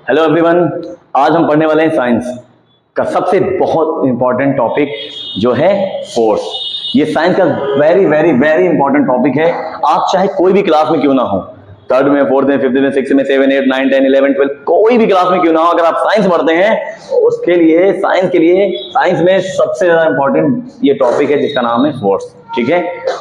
Hello everyone, आज हम पढ़ने वाले हैं साइंस का सबसे बहुत इंपॉर्टेंट टॉपिक जो है फोर्स। ये साइंस का very very very important topic है। आप चाहे कोई भी क्लास में क्यों ना हो, थर्ड में, फोर्थ में, फिफ्थ में, सिक्स में, 7, 8, 9, 10, 11, 12, कोई भी क्लास में क्यों ना हो, अगर आप साइंस पढ़ते हैं उसके लिए साइंस में सबसे ज्यादा इंपॉर्टेंट ये टॉपिक है जिसका नाम है फोर्स। ठीक है,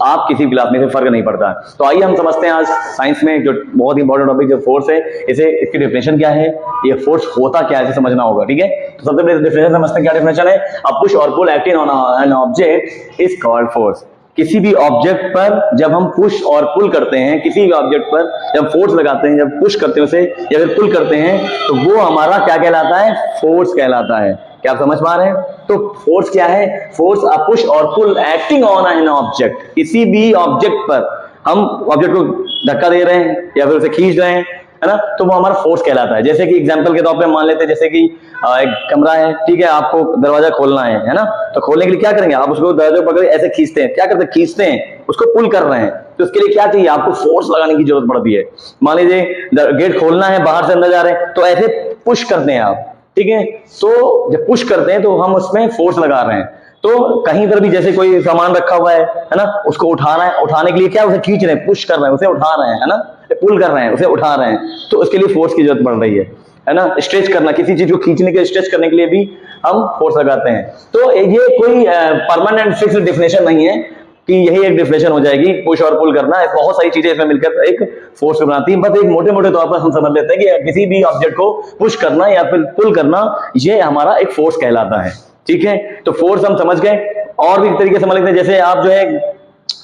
आप किसी क्लास में से फर्क नहीं पड़ता। तो आइए हम समझते हैं आज साइंस में जो बहुत इंपॉर्टेंट टॉपिक जो फोर्स है, इसकी डेफिनेशन क्या है, ये फोर्स होता क्या है, इसे समझना होगा। ठीक है, तो सबसे पहले डेफिनेशन समझते हैं। क्या डेफिनेशन है? अ पुश और pull acting on an object is called force. किसी भी ऑब्जेक्ट पर जब हम पुश और पुल करते हैं, किसी भी ऑब्जेक्ट पर जब फोर्स लगाते हैं, जब पुश करते हैं उसे या फिर पुल करते हैं, तो वो हमारा क्या कहलाता है? फोर्स कहलाता है। क्या आप समझ पा रहे हैं? तो फोर्स क्या है? फोर्स अ पुश और pull acting on an object. किसी भी ऑब्जेक्ट पर हम ऑब्जेक्ट को धक्का दे रहे हैं या फिर उसे खींच रहे हैं, है ना, तो वो हमारा फोर्स कहलाता है। जैसे कि एग्जांपल के तौर पे मान लेते हैं, जैसे कि एक कमरा है, ठीक है, आपको दरवाजा खोलना है ना, तो खोलने के लिए क्या करेंगे? आप उसको दरवाजा पकड़ ऐसे खींचते हैं। क्या करते हैं? खींचते हैं, उसको पुल कर रहे हैं। तो उसके लिए क्या चाहिए? आपको फोर्स लगाने की जरूरत पड़ती है। मान लीजिए गेट खोलना है, बाहर से अंदर जा रहे हैं, तो ऐसे पुश करते हैं आप। ठीक है, तो जब पुश करते हैं तो हम उसमें फोर्स लगा रहे हैं। तो कहीं पर भी जैसे कोई सामान रखा हुआ है ना, उसको उठाना है, उठाने के लिए क्या उसे खींच रहे हैं, पुश कर रहे हैं, उसे उठा रहे हैं, है ना, पुल कर रहे हैं, उसे उठा रहे हैं, तो उसके लिए फोर्स की जरूरत पड़ रही है ना। स्ट्रेच करना, किसी चीज को खींचने के स्ट्रेच करने के लिए भी हम फोर्स लगाते हैं। तो ये कोई परमानेंट फिक्स डेफिनेशन नहीं है कि यही एक डेफिनेशन हो जाएगी, पुश और पुल करना। बहुत सारी चीजें इसमें मिलकर एक फोर्स बनाती हैं। बस एक मोटे मोटे तौर पर हम समझ लेते हैं कि किसी भी ऑब्जेक्ट को पुश करना या फिर पुल करना, ये हमारा एक फोर्स कहलाता है। ठीक है, तो फोर्स हम समझ गए। और भी तरीके से समझ लेते हैं, जैसे आप जो है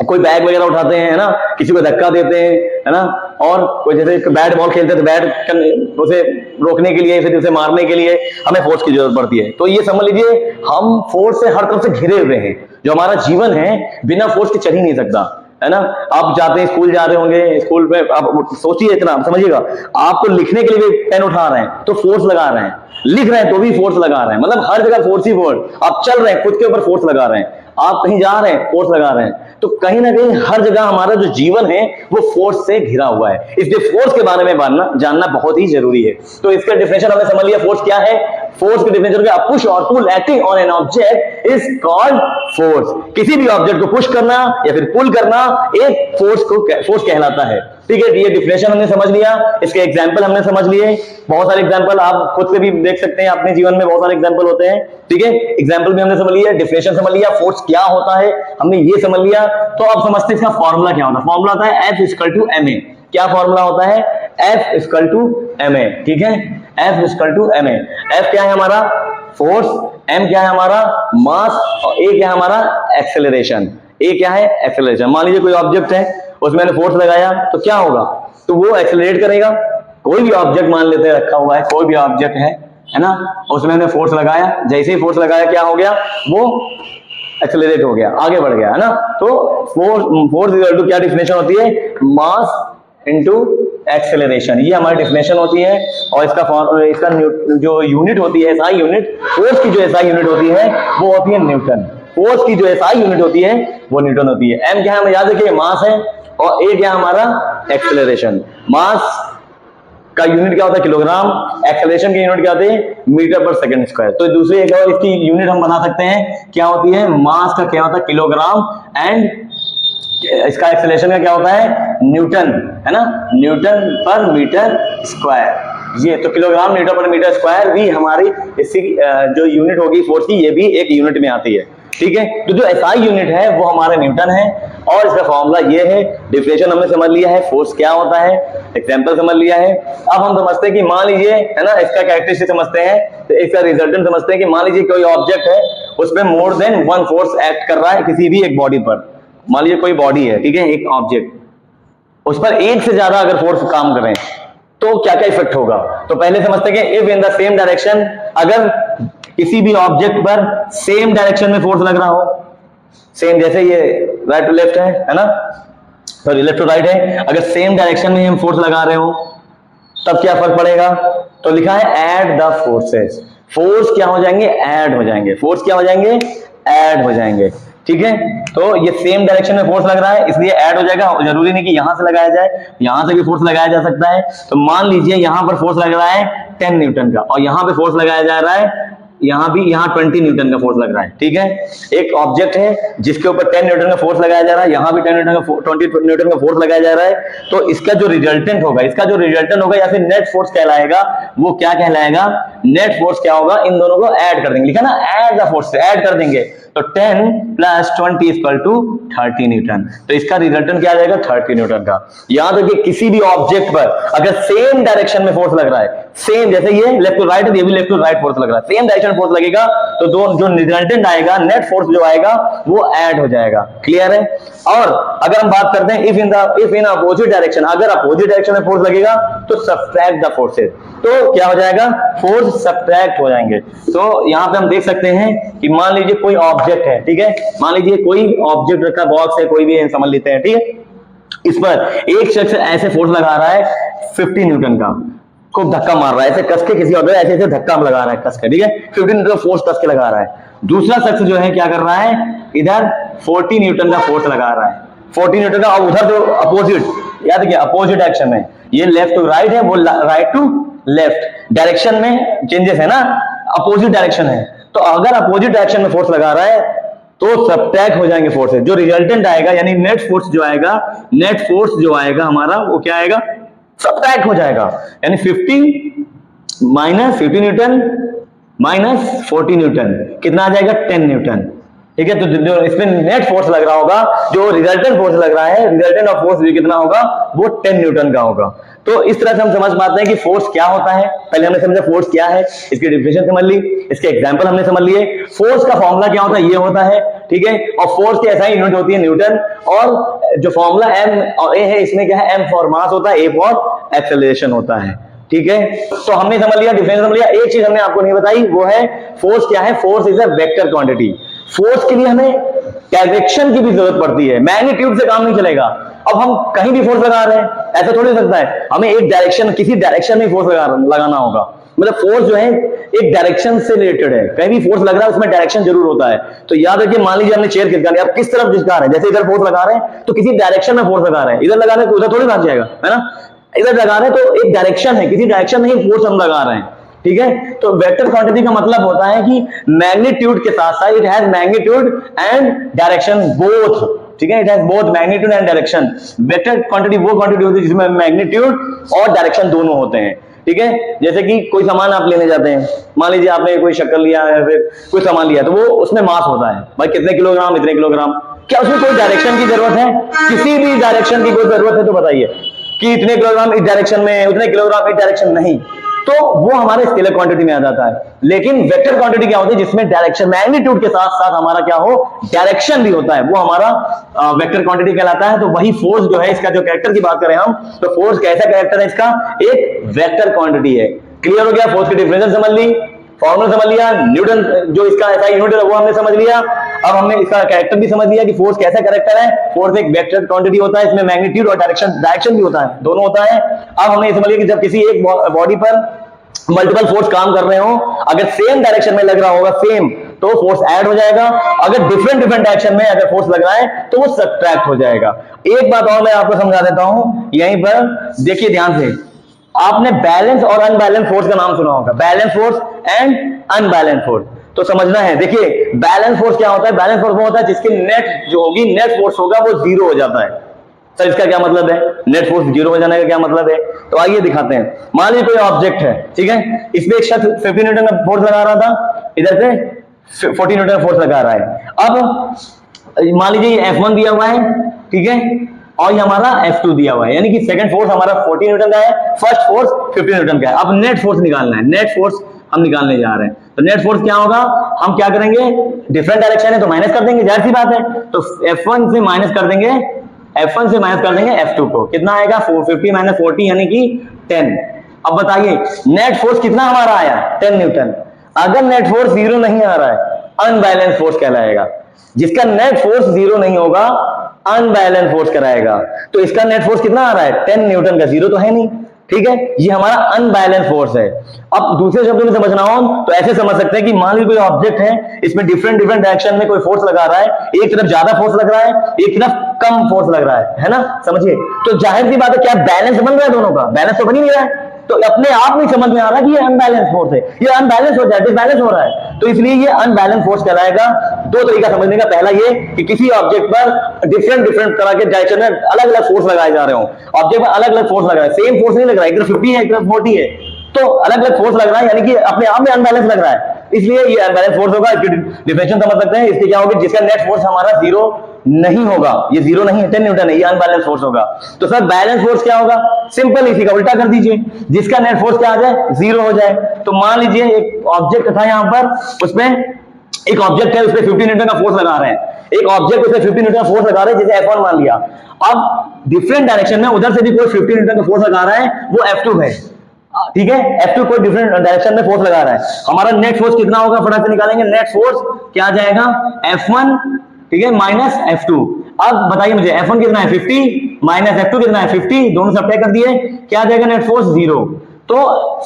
कोई बैग वगैरह उठाते हैं, है ना, किसी को धक्का देते हैं, है ना, और कोई जैसे बैट बॉल खेलते हैं तो बैट उसे रोकने के लिए, फिर उसे मारने के लिए हमें फोर्स की जरूरत पड़ती है। तो ये समझ लीजिए हम फोर्स से हर तरफ से घिरे हुए हैं। जो हमारा जीवन है बिना फोर्स के चल ही नहीं सकता, है ना। आप जाते हैं, स्कूल जा रहे होंगे, स्कूल में आप सोचिए, इतना समझिएगा, आपको लिखने के लिए भी पेन उठा रहे हैं तो फोर्स लगा रहे हैं, लिख रहे हैं तो भी फोर्स लगा रहे हैं, मतलब हर जगह फोर्स ही फोर्स। आप चल रहे हैं, खुद के ऊपर फोर्स लगा रहे हैं, आप कहीं जा रहे हैं, फोर्स लगा रहे हैं। तो कहीं ना कहीं हर जगह हमारा जो जीवन है वो फोर्स से घिरा हुआ है। इसलिए फोर्स के बारे में जानना बहुत ही जरूरी है। तो इसका डेफिनेशन हमने समझ लिया, फोर्स क्या है। फोर्स के डेफिनेशन में पुश और pull acting on an object is called force. किसी भी ऑब्जेक्ट को पुश करना या फिर पुल करना एक फोर्स कहलाता है। ठीक है, ये डेफिनेशन हमने समझ लिया, इसके एग्जांपल हमने समझ लिए। बहुत सारे एग्जांपल आप खुद से भी देख सकते हैं, अपने जीवन में बहुत सारे एग्जांपल होते हैं। ठीक है, एग्जांपल भी हमने समझ लिया, डेफिनेशन समझ लिया, फोर्स क्या होता है हमने ये समझ लिया। तो अब समझते हैं इसका फॉर्मूला क्या होता है। फॉर्मूला होता है F=ma। क्या फॉर्मूला होता है? F=ma। ठीक है, F=ma। F क्या है हमारा? फोर्स। M क्या है हमारा? मास। और A क्या है हमारा? एक्सेलरेशन। A क्या है? एक्सेलरेशन। मान लीजिए कोई ऑब्जेक्ट है, उसमें मैंने फोर्स लगाया तो क्या होगा? तो वो एक्सेलरेट करेगा। कोई भी ऑब्जेक्ट मान लेते हैं रखा हुआ है, कोई भी ऑब्जेक्ट है ना, उसमें मैंने फोर्स लगाया, जैसे ही फोर्स लगाया क्या हो गया? वो एक्सेलरेट हो गया, आगे बढ़ गया, है ना। तो फोर्स इक्वल टू क्या डेफिनेशन होती है? Mass into acceleration. ये हमारी डेफिनेशन होती है। और इसका जो यूनिट होती है, एसआई यूनिट, फोर्स की जो एसआई यूनिट होती है वो होती है न्यूटन। फोर्स की जो एसआई यूनिट होती है वो न्यूटन होती है। एम क्या है हमें याद रखिए? मास है। और ए क्या हमारा? एक्सेलरेशन। मास का यूनिट क्या होता है? किलोग्राम। एक्सेलरेशन की यूनिट क्या होती है? मीटर पर सेकंड स्क्वायर। तो दूसरी एक और इसकी यूनिट हम बना सकते हैं, क्या होती है? मास का क्या होता है? किलोग्राम। एंड इसका एक्सेलरेशन का क्या होता है? न्यूटन, है ना, न्यूटन पर मीटर स्क्वायर। ये तो kilogram newton per metre square भी हमारी इसकी जो यूनिट होगी फोर्स की, ये भी एक यूनिट में आती है। ठीक है, तो जो एसआई यूनिट है वो हमारे न्यूटन है। और इसका फॉर्मूला ये है। डेफिनेशन हमने समझ लिया है, फोर्स क्या होता है, एग्जांपल समझ लिया है। अब हम समझते हैं कि मान लीजिए, है ना, इसका कैरेक्टरिस्टिक समझते हैं, तो इसका रिजल्टेंट समझते हैं कि मान लीजिए कोई ऑब्जेक्ट है, उसमें more than one force act कर रहा है किसी भी एक बॉडी पर। मान लीजिए कोई बॉडी है, ठीक है, एक ऑब्जेक्ट, उस पर एक से ज्यादा अगर फोर्स काम करें तो क्या क्या इफेक्ट होगा। तो पहले समझते हैं कि if in the same direction, अगर किसी भी ऑब्जेक्ट पर सेम डायरेक्शन में फोर्स लग रहा हो, सेम जैसे ये राइट टू लेफ्ट है ना, सॉरी लेफ्ट टू राइट है, अगर सेम डायरेक्शन में हम फोर्स लगा रहे हो तब क्या फर्क पड़ेगा? तो लिखा है ऐड द फोर्सेस। फोर्स क्या हो जाएंगे? ऐड हो जाएंगे। फोर्स क्या हो जाएंगे? ऐड हो जाएंगे। ठीक है, तो ये सेम डायरेक्शन में फोर्स लग रहा है इसलिए ऐड हो जाएगा। जरूरी नहीं कि यहां से लगाया जाए, यहां से भी फोर्स लगाया जा सकता है। तो मान लीजिए यहां पर फोर्स लग रहा है 10 न्यूटन का और यहां पे फोर्स लगाया जा रहा है, यहां भी यहां 20 न्यूटन का फोर्स लग रहा है। ठीक है, एक ऑब्जेक्ट है जिसके ऊपर 10 न्यूटन का फोर्स लगाया जा रहा है, यहां भी 10 न्यूटन का 20 न्यूटन का फोर्स लगाया जा रहा है। तो इसका जो रिजल्टेंट होगा या फिर नेट फोर्स कहलाएगा, वो क्या कहलाएगा, नेट फोर्स क्या होगा, इन दोनों को ऐड कर देंगे, लिखा ना ऐड द फोर्स, ऐड कर देंगे तो 10 प्लस 20 इक्वल टू 30 न्यूटन। तो इसका रिजल्टेंट क्या आ जाएगा, 30 न्यूटन का। याद रखिए किसी भी ऑब्जेक्ट पर अगर सेम डायरेक्शन में फोर्स लग रहा है, सेम जैसे ये लेफ्ट टू राइट है, ये भी लेफ्ट टू राइट फोर्स लग रहा है, सेम डायरेक्शन फोर्स लगेगा तो जो रिजल्टेंट आएगा, नेट फोर्स जो आएगा वो ऐड हो जाएगा। क्लियर है। और अगर हम बात करते हैं इफ इन अपोजिट डायरेक्शन, अगर अपोजिट डायरेक्शन में फोर्स लगेगा तो सब्ट्रैक्ट द फोर्सेस, तो क्या हो जाएगा, फोर्स सब्ट्रैक्ट हो जाएंगे। तो यहां पे हम देख सकते हैं कि मान लीजिए कोई ऑब्जेक्ट है, ठीक है, मान लीजिए कोई ऑब्जेक्ट रखा, बॉक्स है, कोई भी समझ लेते हैं, ठीक है। इस पर एक शख्स ऐसे फोर्स लगा रहा है 50 न्यूटन का, खूब धक्का मार रहा है ऐसे कस के, किसी और ऐसे ऐसे धक्का लगा रहा है कस के, ठीक है, 50 न्यूटन का फोर्स कस के लगा रहा है। दूसरा शख्स जो है क्या कर रहा है, इधर 40 न्यूटन का फोर्स लगा रहा है, 40 न्यूटन का, और उधर जो अपोजिट, याद रखिए अपोजिट डायरेक्शन में, ये लेफ्ट टू राइट है, वो राइट टू लेफ्ट डायरेक्शन में चेंजेस है ना, अपोजिट डायरेक्शन है। तो अगर अपोजिट डायरेक्शन में फोर्स लगा रहा है तो सब्ट्रैक्ट हो जाएंगे फोर्सेस, जो रिजल्टेंट आएगा यानी नेट फोर्स जो आएगा, नेट फोर्स जो आएगा हमारा वो क्या आएगा, सब्ट्रैक्ट हो जाएगा। यानी 50 माइनस 50 न्यूटन माइनस 40 न्यूटन कितना आ जाएगा, 10 न्यूटन। ठीक है, तो जो इसमें नेट फोर्स लग रहा होगा, जो रिजल्टेंट फोर्स लग रहा है, रिजल्टेंट ऑफ फोर्स भी कितना होगा, वो 10 न्यूटन का होगा। तो इस तरह से हम समझ पाते हैं कि फोर्स क्या होता है। पहले हमने समझा फोर्स क्या है, इसकी डेफिनेशन समझ ली, इसके एग्जांपल हमने समझ लिए। फोर्स का फॉर्मूला क्या होता है, ये होता है, ठीक है, और फोर्स की एसआई यूनिट होती है न्यूटन, और जो फॉर्मूला एम और ए है, इसमें क्या है, एम फॉर मास होता है, ए फॉर एक्सेलरेशन होता है। ठीक है, तो हमने समझ लिया, डिफरेंस समझ लिया। एक चीज हमने आपको नहीं बताई, वो है फोर्स क्या है, force is a vector quantity. Force के लिए हमें डायरेक्शन की भी जरूरत पड़ती है, मैग्नीट्यूड से काम नहीं चलेगा। अब हम कहीं भी फोर्स लगा रहे हैं, ऐसा थोड़ी हो सकता है, हमें एक डायरेक्शन, किसी डायरेक्शन में फोर्स लगाना होगा। मतलब फोर्स जो है एक डायरेक्शन से रिलेटेड है, कहीं भी फोर्स लग रहा है उसमें डायरेक्शन जरूर होता है। तो याद रखिए, मान लीजिए हमने चेयर खिसका लिया, आप किस तरफ खिसका रहे हैं, जैसे इधर फोर्स लगा रहे हैं तो किसी डायरेक्शन में फोर्स लगा रहे हैं, इधर लगा रहे हैं तो उधर थोड़ी भाग जाएगा, है ना, इधर लगा रहे हैं तो एक डायरेक्शन है, किसी डायरेक्शन में ही फोर्स हम लगा रहे हैं। ठीक है, तो वेक्टर क्वांटिटी का मतलब होता है कि मैग्नीट्यूड के साथ साथ it has magnitude and direction both. ठीक है, it has both magnitude and direction. Vector quantity वो क्वांटिटी होती है जिसमें मैग्नीट्यूड और डायरेक्शन दोनों होते हैं। ठीक है, जैसे कि कोई सामान आप लेने जाते हैं, मान लीजिए आपने कोई शक्कर लिया है, फिर कोई सामान लिया, तो वो उसमें मास होता है, भाई कितने किलोग्राम, इतने किलोग्राम। क्या उसमें कोई डायरेक्शन की जरूरत है, किसी भी डायरेक्शन की कोई जरूरत है तो बताइए, कि इतने किलोग्राम इस डायरेक्शन में, उतने किलोग्राम इस डायरेक्शन, नहीं, तो वो हमारे स्केलर क्वांटिटी में आ जाता है। लेकिन वेक्टर क्वांटिटी क्या होती है, जिसमें डायरेक्शन, मैग्नीट्यूड के साथ साथ हमारा क्या हो, डायरेक्शन भी होता है, वो हमारा वेक्टर क्वांटिटी कहलाता है। तो वही फोर्स जो है, इसका जो कैरेक्टर की बात करें हम, तो फोर्स कैसा कैरेक्टर है इसका, एक वेक्टर क्वांटिटी है। क्लियर हो गया, फोर्स की डिफरेंस समझ ली, फॉर्मूला समझ लिया, न्यूटन जो इसका ऐसा यूनिट है वो हमने समझ लिया। अब हमने इसका कैरेक्टर भी समझ लिया कि फोर्स कैसा कैरेक्टर है। फोर्स एक वेक्टर क्वांटिटी होता है, इसमें मैग्नीट्यूड और डायरेक्शन भी होता है, दोनों होता है। अब हमने समझ लिया कि जब किसी एक बॉडी पर मल्टीपल फोर्स काम कर रहे हो, अगर सेम डायरेक्शन में लग रहा होगा, सेम, तो फोर्स ऐड हो जाएगा। अगर डिफरेंट डायरेक्शन में अगर फोर्स लग रहा है तो वो सब्ट्रैक्ट हो जाएगा। एक बात और मैं आपको समझा देता हूं, यहीं पर देखिए ध्यान से, आपने बैलेंस और अनबैलेंस फोर्स का नाम सुना होगा, balance force and unbalance force. तो समझना है, देखिए बैलेंस फोर्स क्या होता है, बैलेंस फोर्स वो होता है जिसकी नेट जो होगी, नेट फोर्स होगा वो जीरो हो जाता है। सर इसका क्या मतलब है, नेट फोर्स जीरो हो जाने का क्या मतलब है, तो आइए दिखाते हैं। मान लीजिए कोई ऑब्जेक्ट है, ठीक है, इसमें एक शख्स 50 न्यूटन का फोर्स लगा रहा था, इधर से 40 न्यूटन का फोर्स लगा रहा है। अब मान लीजिए ये F1 दिया हुआ है, ठीक है, और ये हमारा F2 दिया हुआ है, यानी कि सेकंड फोर्स हमारा 40 न्यूटन का है, फर्स्ट फोर्स 50 न्यूटन का है। अब नेट फोर्स निकालना है, नेट फोर्स हम निकालने जा रहे हैं। तो नेट फोर्स क्या होगा, हम क्या करेंगे, डिफरेंट डायरेक्शन है तो माइनस कर देंगे, जाहिर सी बात है। तो F1 से माइनस कर देंगे, F1 से माइनस कर देंगे F2 को, कितना आएगा, 50 माइनस 40 यानी कि 10। अब बताइए नेट फोर्स कितना हमारा आया, 10 न्यूटन। अगर नेट फोर्स जीरो नहीं आ रहा है, अनबैलेंस फोर्स कहलाएगा। जिसका नेट फोर्स जीरो नहीं होगा, अनबैलेंस फोर्स कराएगा। तो इसका नेट फोर्स कितना आ रहा है, 10 न्यूटन का, जीरो तो है नहीं, ठीक है, ये हमारा अनबैलेंस फोर्स है। अब दूसरे शब्दों में समझना हो तो ऐसे समझ सकते हैं कि मान लीजिए कोई ऑब्जेक्ट है, इसमें डिफरेंट डायरेक्शन में कोई फोर्स लगा रहा है, एक तरफ ज्यादा फोर्स लग रहा है, एक तरफ कम फोर्स लग रहा है ना, समझिए। तो जाहिर सी बात है, क्या बैलेंस बन रहा है दोनों का? बैलेंस तो बन ही नहीं रहा है, तो अपने आप नहीं समझ में आ रहा कि ये अनबैलेंस फोर्स है, ये अनबैलेंस हो जाए, डिसबैलेंस हो रहा है, तो इसलिए ये अनबैलेंस फोर्स कहलाएगा। दो तरीका समझने का, पहला ये कि किसी ऑब्जेक्ट पर डिफरेंट तरह के डायरेक्शन में अलग अलग फोर्स लगाए जा रहे हो, ऑब्जेक्ट पर अलग अलग फोर्स लग रहा है, सेम फोर्स नहीं लग रहा है, एक तरफ 50 है एक तरफ 40 है, तो अलग अलग फोर्स लग रहा है, यानी कि अपने आप में अनबैलेंस लग रहा है, इसलिए ये अनबैलेंस फोर्स होगा। इसकी डिफिनेशन समझ सकते हैं, इसके क्या होगी, जिसका नेट फोर्स हमारा जीरो नहीं होगा, ये जीरो नहीं है, 10 न्यूटन है, ये अनबैलेंस फोर्स होगा। तो सर बैलेंस फोर्स क्या होगा? सिंपल, इसी का उल्टा कर दीजिए, जिसका नेट फोर्स क्या आ जाए, जीरो हो जाए। तो मान लीजिए एक ऑब्जेक्ट था यहां पर, उसमें एक ऑब्जेक्ट है, उसपे 50 न्यूटन का फोर्स लगा रहे हैं, एक ऑब्जेक्ट उसपे 50 न्यूटन का फोर्स लगा रहे हैं, जैसे F1 मान लिया। अब डिफरेंट डायरेक्शन में उधर से भी कोई 50 न्यूटन का फोर्स लगा रहा है, वो F2 है, ठीक है, F2 कोई डिफरेंट डायरेक्शन में फोर्स लगा रहा है। हमारा नेट फोर्स कितना होगा, फटाफट से निकालेंगे, नेट फोर्स क्या आ जाएगा, F1, ठीक है, माइनस F2। अब बताइए मुझे, F1 कितना है 50, माइनस F2 कितना है 50, दोनों सब्ट्रैक्ट कर दिए, क्या आ जाएगा, नेट फोर्स जीरो। तो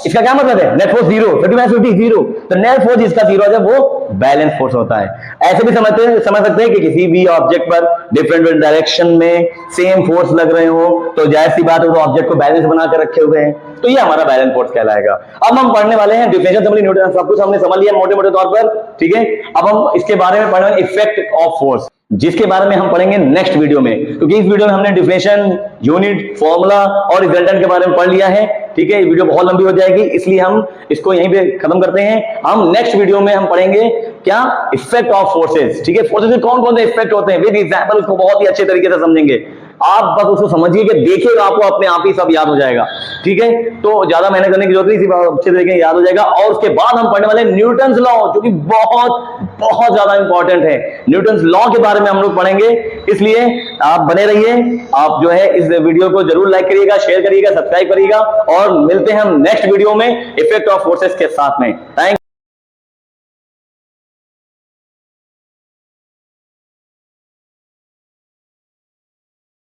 इसका क्या मतलब है, नेट फोर्स जीरो, 50 जीरो, तो नेट फोर्स जिसका जीरो है वो बैलेंस फोर्स होता है। ऐसे भी समझ सकते हैं कि किसी भी ऑब्जेक्ट पर डिफरेंट डायरेक्शन में सेम फोर्स लग रहे हो, तो जाहिर सी बात है वो ऑब्जेक्ट को बैलेंस बनाकर रखे हुए हैं, तो ये हमारा बैलेंस फोर्स कहलाएगा। अब हम पढ़ने वाले हैं डिफिनेशन समझ, न्यूटन सब कुछ हमने समझ लिया मोटे मोटे तौर पर, ठीक है। अब हम इसके बारे में पढ़ेंगे इफेक्ट ऑफ फोर्स, जिसके बारे में हम पढ़ेंगे नेक्स्ट वीडियो में, क्योंकि इस वीडियो में हमने डिफिनेशन, यूनिट, फॉर्मूला और रिजल्टेंट के बारे में पढ़ लिया है, ठीक है। ये वीडियो बहुत लंबी हो जाएगी, इसलिए हम इसको यहीं पे खत्म करते हैं। हम नेक्स्ट वीडियो में हम पढ़ेंगे क्या, इफेक्ट ऑफ फोर्सेस, ठीक है। फोर्सेस में कौन कौन से इफेक्ट होते हैं विद एग्जांपल, उसको बहुत ही अच्छे तरीके से समझेंगे। आप बस उसको समझिए कि देखिएगा, आपको अपने आप ही सब याद हो जाएगा, ठीक है। तो ज्यादा मेहनत करने की जरूरत नहीं, सिर्फ अच्छे तरीके से याद हो जाएगा। और उसके बाद हम पढ़ने वाले न्यूटन्स लॉ, जो कि बहुत बहुत ज्यादा इंपॉर्टेंट है। न्यूटन्स लॉ के बारे में हम लोग पढ़ेंगे, इसलिए आप बने रहिए। आप जो है इस वीडियो को जरूर लाइक करिएगा, शेयर करिएगा, सब्सक्राइब करिएगा, और मिलते हैं हम नेक्स्ट वीडियो में इफेक्ट ऑफ फोर्सेस के साथ में। थैंक